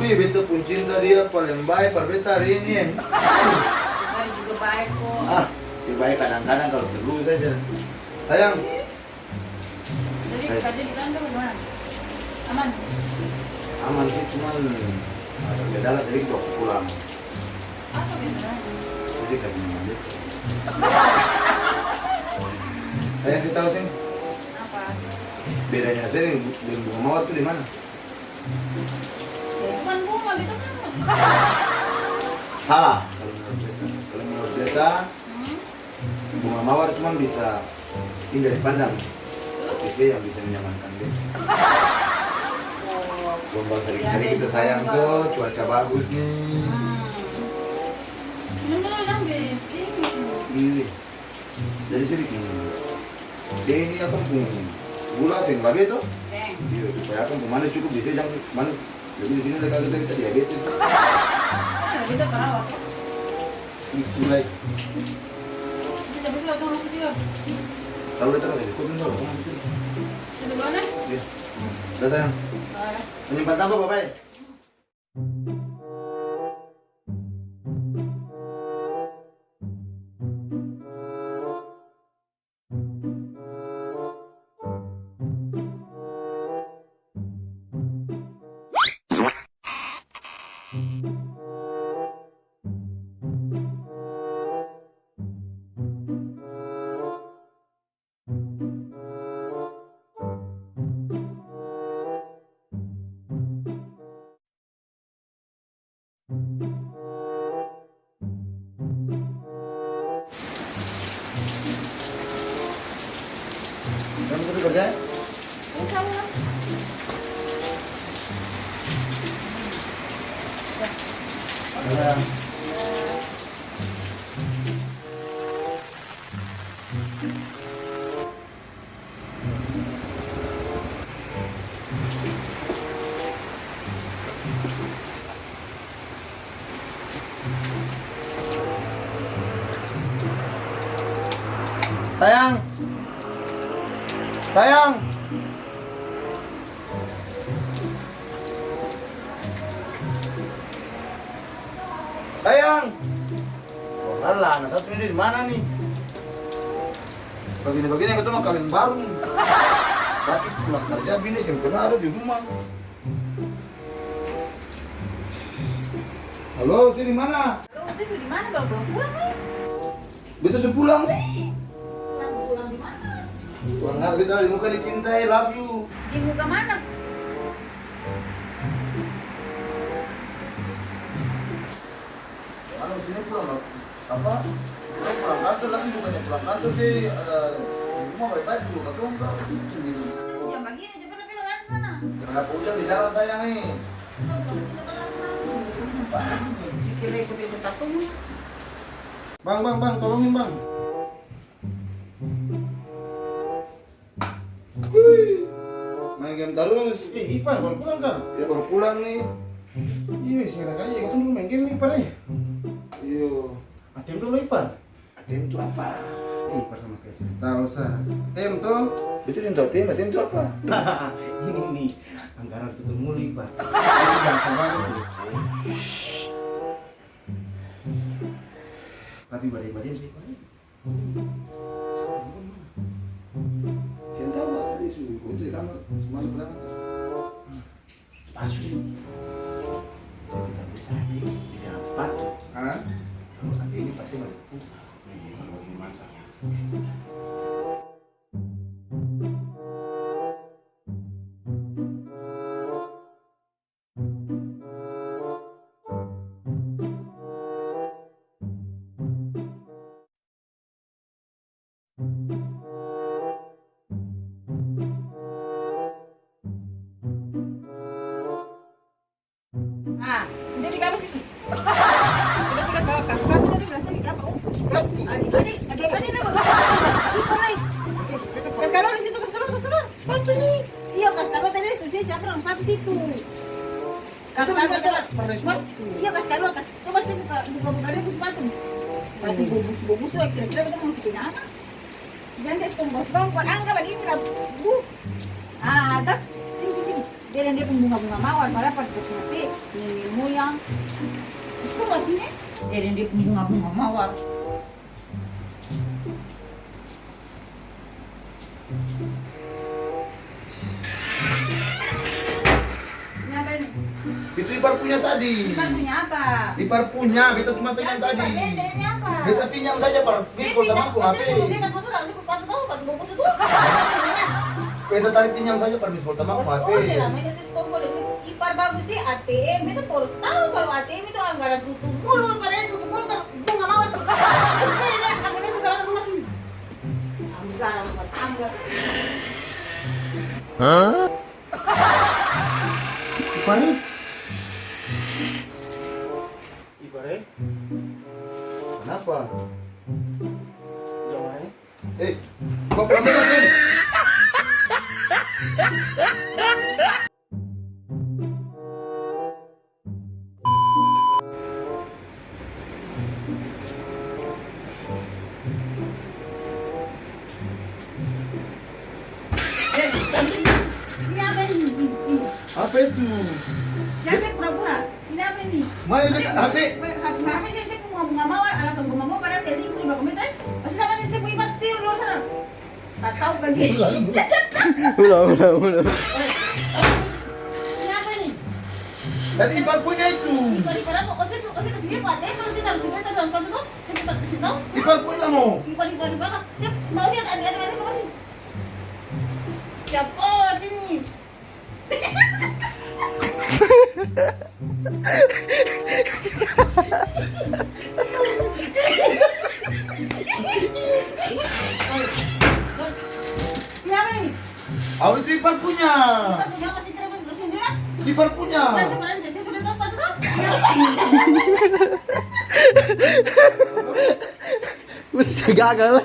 Wih, beta pun cinta dia paling baik per beta hari ini. Saya juga baik kok. Ah, si baik kadang-kadang kalau perlu saja. Sayang, Jadi kerja di kantor gimana? Aman? aman sih, cuman ada beda lah, jadi kita pulang. Apa beneran? Jadi kayak gini. Sayang, kita tahu sih, Apa? bedanya saya dengan bunga mawar tuh di mana? Bukan bunga gitu kan? Salah kalau menurut beta. Kalau menurut beta, bunga mawar cuma bisa indah dipandang. Tapi yang bisa menyamankan dia. Oh. Gelombang sering-sering kita sayang tuh, cuaca bagus nih. Beneran deh. Ini. Jadi sih bikin. Dia ini akan pun gula sih babe tuh. Seng. Iya, supaya akan manis cukup bisa jangan manis. Jadi di sini udah kita diabetes. Kita perawat. Itu lagi. Kita berdua tuh masih dia. Kalau kita kan ikut dulu. Sudah mana? Iya. Udah sayang. Menyimpan tambah bapak. Kamu sudah kerja? Insya Allah. Sayang. Sayang. Sayang. Sayang. Oh, alah, anak satu ini di mana nih? Begini-begini yang ketemu kawin baru. Tapi pulang kerja bini yang kena ada di rumah. Halo, sini mana? Lu itu di mana baru pulang nih? Beta sudah pulang nih. Pulang di mana? Pulang nggak beta di muka dicintai, love you. Di muka mana? Mana sini pulang apa? Pulang kantor lagi bukannya pulang kantor sih ada di rumah baik-baik dulu ketemu enggak? Jam begini coba nak bilang ke sana. Kenapa hujan di jalan sayang nih? Dikira ikut-ikut tatung. Bang, tolongin bang. Main game terus. Ipan baru pulang kan? Dia baru pulang nih. Iya, sekarang aja kita dulu main game nih Ipan ya. Iya. Atem dulu Ipan. ATM itu apa? Ipan sama kayak sih. Tahu sah. Atem tuh. Betul yang tahu ATM itu apa? Ini nih anggaran tutup mulu Ipan. Ini biasa banget tuh. Tapi badai-badai sih Ipan. Saya tahu tadi suruh itu di kamar masuk ke dalam. Masuk. Saya kita tadi di dalam sepatu. Hah? Kalau ada ini pasti balik pulsa. Ah, jadi apa sih? Sudah sudah bawa kas. Kamu tadi berasa di apa? Tadi nama. Itu naik. Kas kalor di situ, kas kalor. Sepatu nih. Iya, kas kalor tadi sudah siapa orang sepatu situ. Kas kalor coba. Pernah sepatu. Iya, kas kalor kas. Coba sih buka dia sepatu. Sepatu bubus tuh kira-kira kita mau bikin apa? Jangan saya bos bang, buat angka bagi bu. Ah, tak. Sini. Dia kirain dia bunga-bunga mawar, padahal pada nanti nenek moyang. Itu nggak sih nih? Kirain dia bunga-bunga mawar. Ini apa ini? Itu ipar punya tadi. Ipar punya apa? Ipar punya, beta cuma pinjam Yang tadi. sifat dede ini apa? Beta pinjam saja par. Dia Kalau temanku HP. Dia kan masuk harus sepatu tahu, sepatu bungkus itu. Beta tadi pinjam saja par kalau temanku HP. Oh, selama itu sih kompor itu ipar bagus sih ATM itu baru tahu kalau ATM itu anggaran tutup mulu, padahal tutup mulu kan bunga mawar tuh. Jadi dia anggaran itu kalau rumah sih. Anggaran buat anggaran. Ipar nih. Ipar Kenapa? jangan Kok kamu kan? Ini apa ini? Apa itu? Yang saya pura-pura. Ini apa ini? Mana beta HP? Apa sih saya bunga-bunga mawar, alasan bunga mawar padahal saya selingkuh di belakang beta. Masih sama sih saya punya ibat tir luar sana. Tak tahu kan dia. Udah. Ini apa ini? Tadi ipar punya itu. Ipar apa? Saya kesini Pak ATM kalau saya taruh sebentar dalam sepatu tuh. Saya kita kasih tahu. Ipar punya mau. Ipar apa? Saya mau lihat adik-adik apa sih? Siap. Oh, sini. Ini apa ini? Oh itu ipar punya. Ipar punya apa sih? Terus terusin dia. Ipar punya. Kan sebenarnya saya sudah tahu sepatu tuh. Mesti gagal.